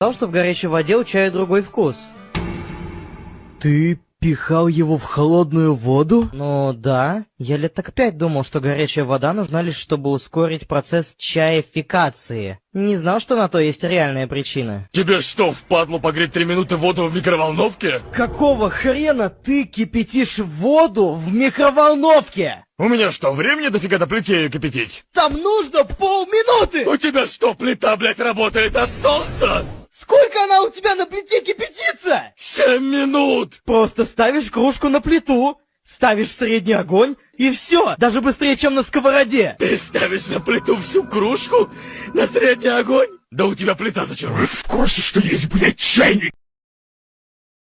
Сказал, что в горячей воде у чая другой вкус. Ты пихал его в холодную воду? Ну да, я лет так 5 думал, что горячая вода нужна лишь, чтобы ускорить процесс чаефикации. Не знал, что на то есть реальная причина. Тебе что, впадло погреть 3 минуты воду в микроволновке? Какого хрена ты кипятишь воду в микроволновке? У меня что, времени дофига до плите ее кипятить? Там нужно полминуты! У тебя что, плита, блядь, работает от солнца? Сколько она у тебя на плите кипятится? 7 минут! Просто ставишь кружку на плиту, ставишь средний огонь и все, даже быстрее, чем на сковороде. Ты ставишь на плиту всю кружку? На средний огонь? Да у тебя плита зачем? Вы в курсе, что есть, блядь, чайник?